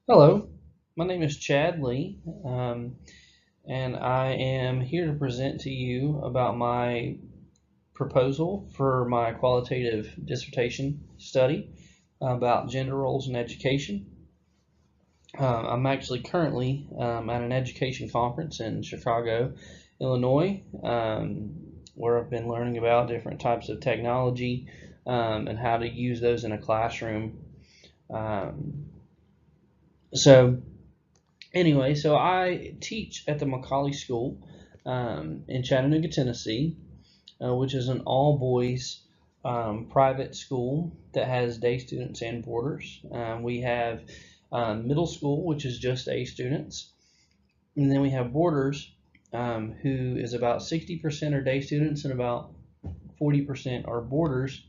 Hello, my name is Chad Lee, and I am here to present to you about my proposal for my qualitative dissertation study about gender roles in education. I'm actually currently at an education conference in Chicago, Illinois, where I've been learning about different types of technology and how to use those in a classroom. Um, so so I teach at the Macaulay School in Chattanooga, Tennessee, which is an all boys private school that has day students and boarders. We have middle school, which is just A students, and then we have boarders, who is about 60% are day students and about 40% are boarders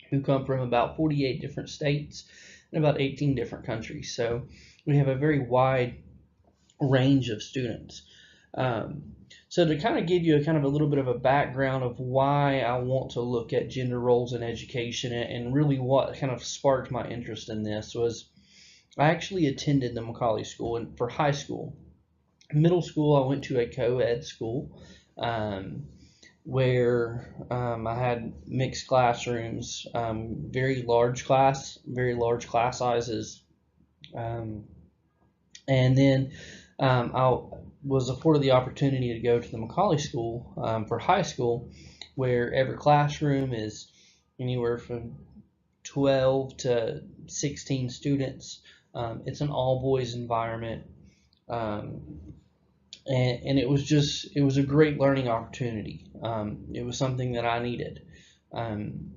who come from about 48 different states and about 18 different countries. So we have a very wide range of students. Um, so to kind of give you a kind of a little bit of a background of why I want to look at gender roles in education and really what kind of sparked my interest in this was I actually attended the Macaulay School for high school. Middle school, I went to a co-ed school um, where I had mixed classrooms, very large class sizes, um, and then I was afforded the opportunity to go to the Macaulay School for high school, where every classroom is anywhere from 12 to 16 students. It's an all boys environment. Um, and it was a great learning opportunity. It was something that I needed. Um,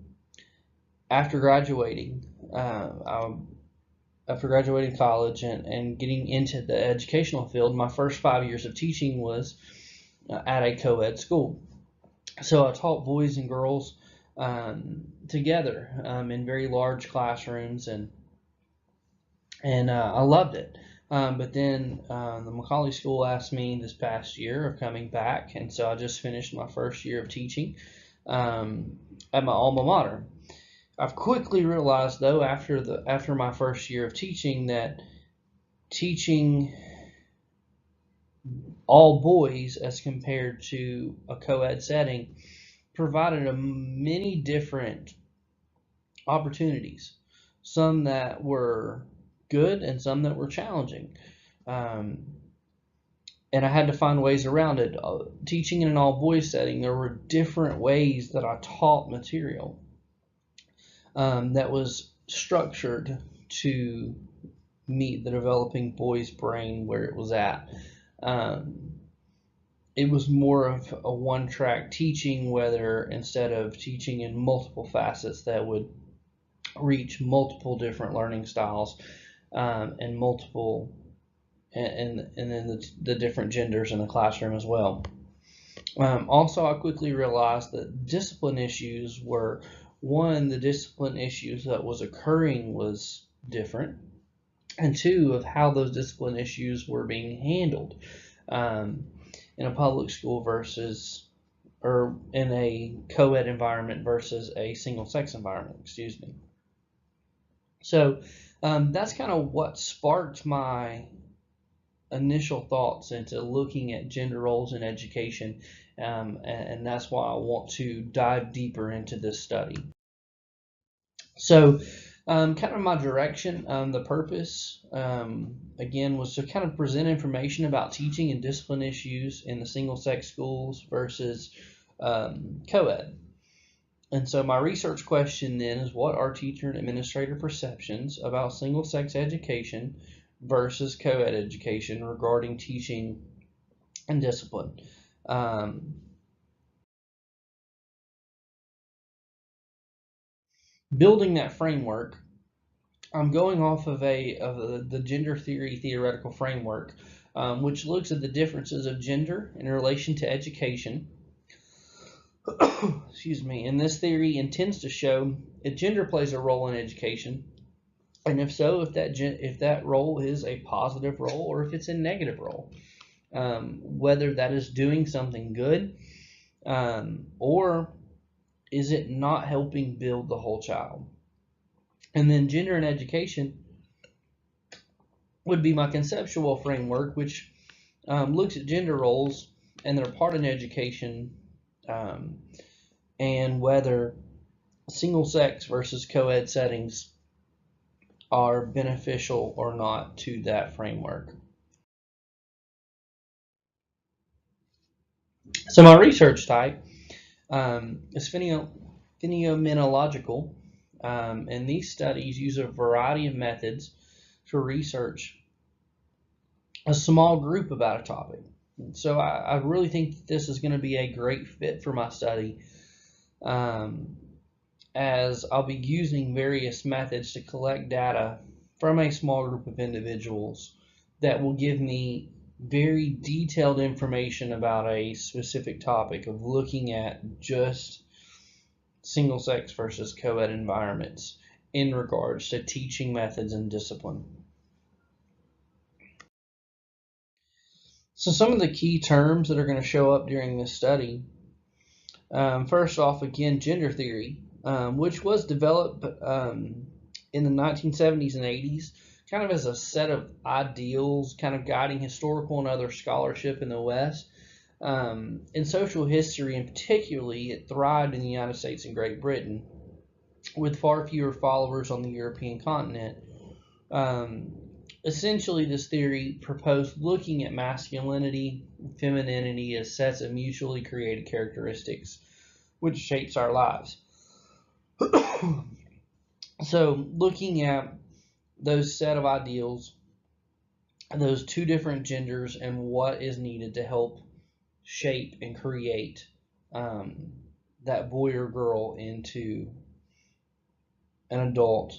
after graduating, I after graduating college and getting into the educational field, my first 5 years of teaching was at a co-ed school. So I taught boys and girls together in very large classrooms, and I loved it. But then the Macaulay School asked me this past year of coming back, and so I just finished my first year of teaching um, at my alma mater. I've quickly realized, though, after my first year of teaching, that teaching all boys as compared to a co-ed setting provided a many different opportunities, some that were good and some that were challenging. Um, and I had to find ways around it. Teaching in an all boys setting, there were different ways that I taught material that was structured to meet the developing boy's brain where it was at. Um, it was more of a one track teaching, whether instead of teaching in multiple facets that would reach multiple different learning styles and multiple and then the different genders in the classroom as well. Also, I quickly realized that discipline issues were one, the discipline issues that was occurring was different, and two, of how those discipline issues were being handled um, in a public school versus or in a co-ed environment versus a single sex environment, excuse me. So that's kind of what sparked my initial thoughts into looking at gender roles in education, and that's why I want to dive deeper into this study. So, kind of my direction, the purpose, again, was to kind of present information about teaching and discipline issues in the single sex schools versus co ed. And so, my research question then is, what are teacher and administrator perceptions about single sex education versus co ed education regarding teaching and discipline? Um, Building that framework, I'm going off of the gender theory theoretical framework, which looks at the differences of gender in relation to education. Excuse me. And this theory intends to show if gender plays a role in education, and if so, if that role is a positive role or if it's a negative role, whether that is doing something good, or is it not helping build the whole child. And then gender and education would be my conceptual framework, which looks at gender roles and their part in education, um, and whether single sex versus co-ed settings are beneficial or not to that framework. So my research type is phenomenological, and these studies use a variety of methods to research a small group about a topic. So I really think that this is going to be a great fit for my study, um, as I'll be using various methods to collect data from a small group of individuals that will give me very detailed information about a specific topic, of looking at just single sex versus co-ed environments in regards to teaching methods and discipline. So some of the key terms that are going to show up during this study, first off, again, gender theory, which was developed in the 1970s and 80s, kind of as a set of ideals, kind of guiding historical and other scholarship in the West. In social history, and particularly, it thrived in the United States and Great Britain, with far fewer followers on the European continent. Um, Essentially, this theory proposed looking at masculinity and femininity as sets of mutually created characteristics which shapes our lives. So, looking at those set of ideals, those two different genders, and what is needed to help shape and create um, that boy or girl into an adult,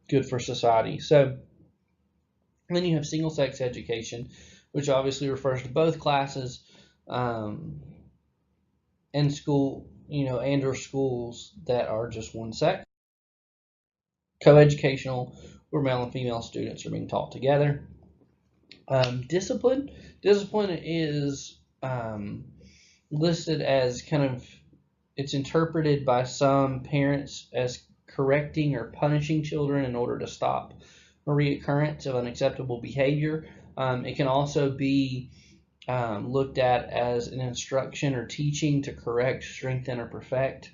good for society. So, then you have single sex education, which obviously refers to both classes, in school, and or schools that are just one sex. Co-educational, where male and female students are being taught together. Discipline is listed as kind of, it's interpreted by some parents as correcting or punishing children in order to stop a reoccurrence of unacceptable behavior. It can also be looked at as an instruction or teaching to correct, strengthen, or perfect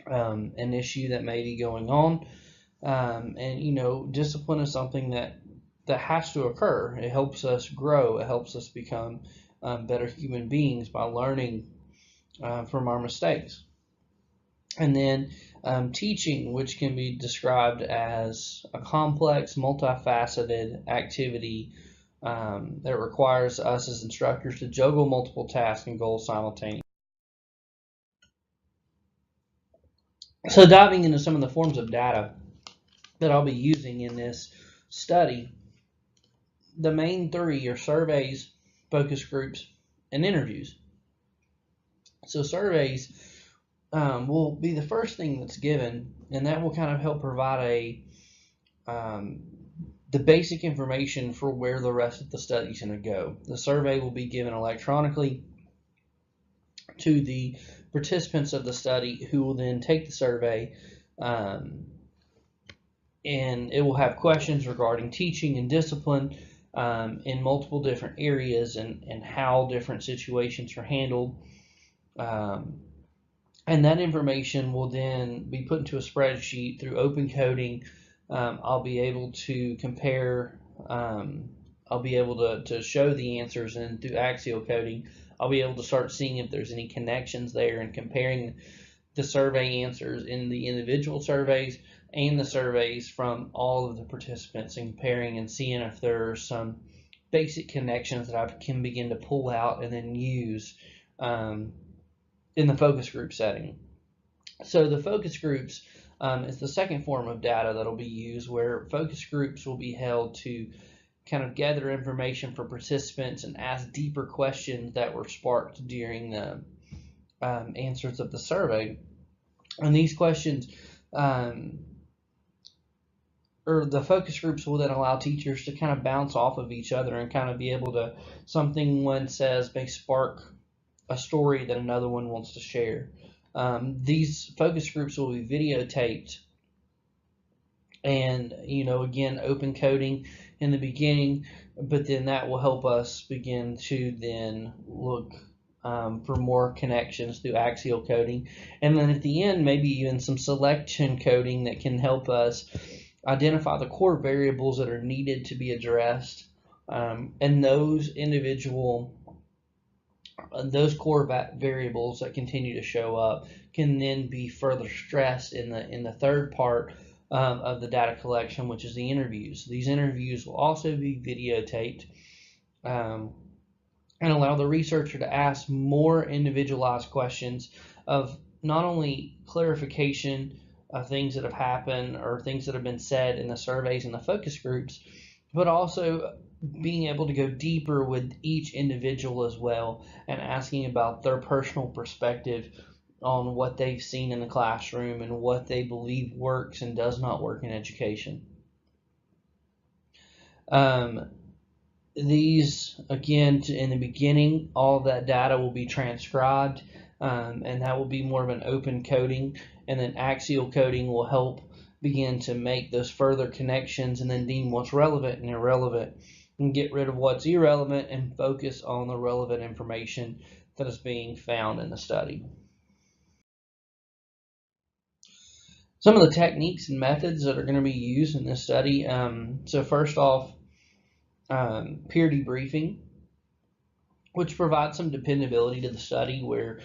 an issue that may be going on. And discipline is something that has to occur. It helps us grow. It helps us become better human beings by learning from our mistakes. And then teaching, which can be described as a complex, multifaceted activity that requires us as instructors to juggle multiple tasks and goals simultaneously. So diving into some of the forms of data that I'll be using in this study, the main three are surveys, focus groups, and interviews. So surveys will be the first thing that's given, and that will kind of help provide the basic information for where the rest of the study is going to go. The survey will be given electronically to the participants of the study, who will then take the survey, and it will have questions regarding teaching and discipline in multiple different areas, and how different situations are handled. And that information will then be put into a spreadsheet through open coding. I'll be able to compare, I'll be able to show the answers, and through axial coding, I'll be able to start seeing if there's any connections there, and comparing the survey answers in the individual surveys and the surveys from all of the participants, and comparing and seeing if there are some basic connections that I can begin to pull out and then use in the focus group setting. So the focus groups is the second form of data that will be used, where focus groups will be held to kind of gather information from participants and ask deeper questions that were sparked during the answers of the survey. And these questions, or the focus groups, will then allow teachers to kind of bounce off of each other, and kind of be able to, something one says may spark a story that another one wants to share. These focus groups will be videotaped and again, open coding in the beginning, but then that will help us begin to then look for more connections through axial coding, and then at the end maybe even some selection coding that can help us identify the core variables that are needed to be addressed, and those core variables that continue to show up can then be further stressed in the third part of the data collection, which is the interviews. These interviews will also be videotaped, and allow the researcher to ask more individualized questions of not only clarification of things that have happened or things that have been said in the surveys and the focus groups, but also being able to go deeper with each individual as well, and asking about their personal perspective on what they've seen in the classroom and what they believe works and does not work in education. These, again, in the beginning, all of that data will be transcribed, and that will be more of an open coding, and then axial coding will help begin to make those further connections and then deem what's relevant and irrelevant, and get rid of what's irrelevant and focus on the relevant information that is being found in the study. Some of the techniques and methods that are going to be used in this study. So first off, peer debriefing, which provides some dependability to the study, where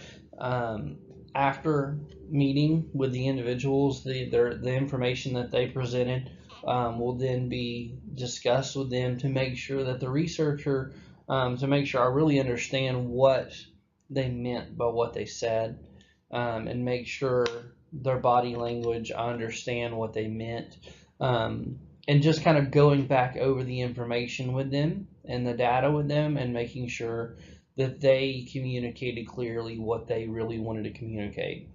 after meeting with the individuals, the information that they presented will then be discussed with them to make sure that the researcher, to make sure I really understand what they meant by what they said, and make sure their body language, I understand what they meant, and just kind of going back over the information with them and the data with them, and making sure that they communicated clearly what they really wanted to communicate.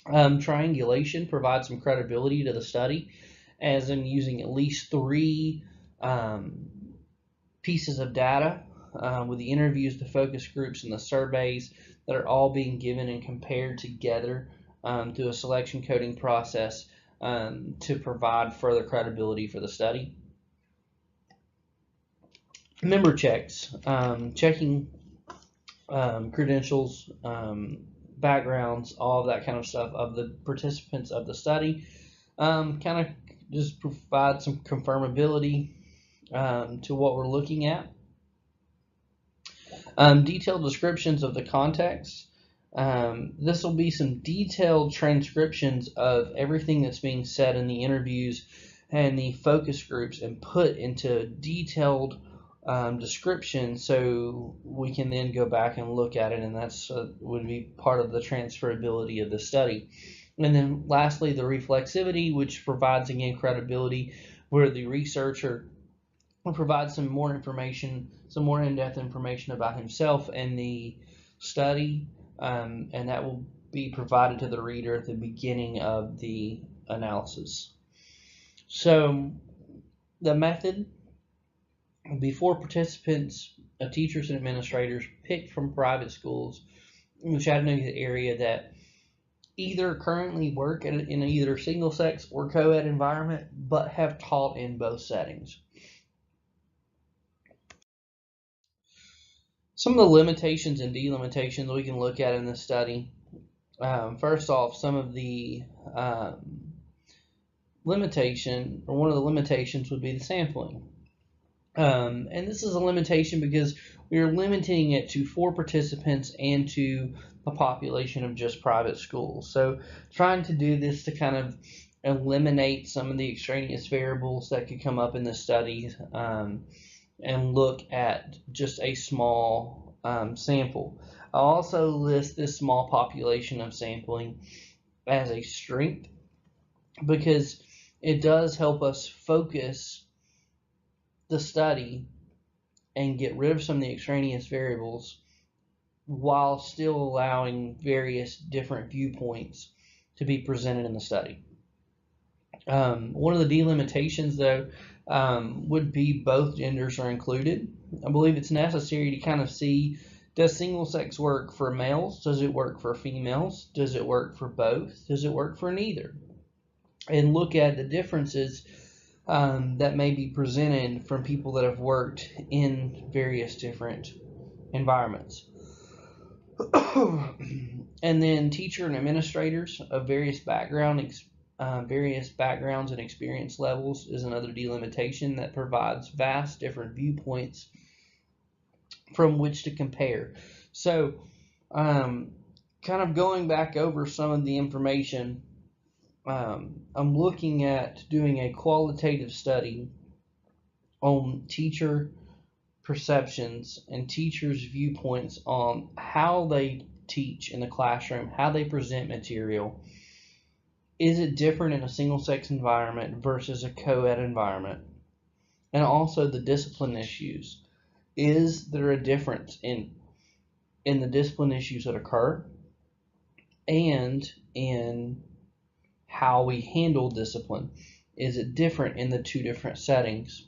Triangulation provides some credibility to the study, as in using at least 3 pieces of data, with the interviews, the focus groups, and the surveys, that are all being given and compared together through a selection coding process, to provide further credibility for the study. Member checks, checking credentials, backgrounds, all of that kind of stuff of the participants of the study. Kind of just provide some confirmability to what we're looking at. Detailed descriptions of the context. This will be some detailed transcriptions of everything that's being said in the interviews and the focus groups, and put into detailed description, so we can then go back and look at it, and that's would be part of the transferability of the study. And then lastly, the reflexivity, which provides, again, credibility, where the researcher will provide some more information, some more in-depth information about himself and the study, and that will be provided to the reader at the beginning of the analysis. So the method: before participants, teachers and administrators picked from private schools in the Chattanooga area that either currently work in either single-sex or co-ed environment, but have taught in both settings. Some of the limitations and delimitations we can look at in this study. First off, some of the limitation, or one of the limitations, would be the sampling. And this is a limitation because we are limiting it to 4 participants and to a population of just private schools. So trying to do this to kind of eliminate some of the extraneous variables that could come up in the study, and look at just a small sample. I'll also list this small population of sampling as a strength, because it does help us focus the study and get rid of some of the extraneous variables, while still allowing various different viewpoints to be presented in the study. One of the delimitations, though, would be both genders are included. I believe it's necessary to kind of see, does single sex work for males? Does it work for females? Does it work for both? Does it work for neither? and look at the differences that may be presented from people that have worked in various different environments. And then teacher and administrators of various backgrounds and experience levels is another delimitation that provides vast different viewpoints from which to compare. So, kind of going back over some of the information, I'm looking at doing a qualitative study on teacher perceptions and teachers' viewpoints on how they teach in the classroom, how they present material. Is it different in a single-sex environment versus a co-ed environment? And also the discipline issues. Is there a difference in the discipline issues that occur and in how we handle discipline? Is it different in the two different settings?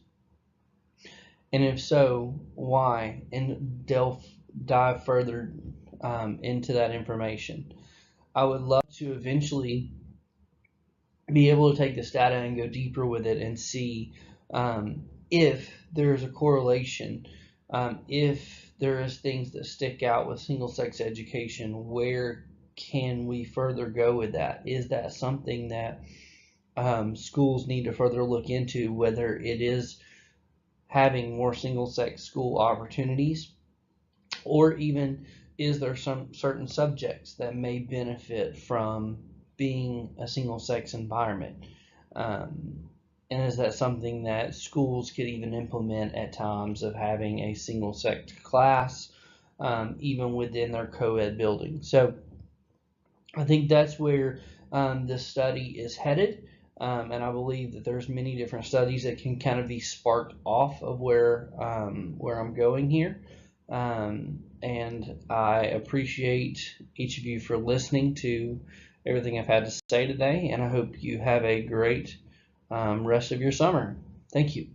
And if so, why? And dive further into that information. I would love to eventually be able to take this data and go deeper with it and see if there's a correlation, if there is things that stick out with single-sex education. Where can we further go with that? Is that something that schools need to further look into, whether it is having more single-sex school opportunities, or even is there some certain subjects that may benefit from being a single-sex environment? And is that something that schools could even implement at times, of having a single-sex class even within their co-ed building? So I think that's where this study is headed. And I believe that there's many different studies that can kind of be sparked off of where I'm going here. And I appreciate each of you for listening to everything I've had to say today, and I hope you have a great rest of your summer. Thank you.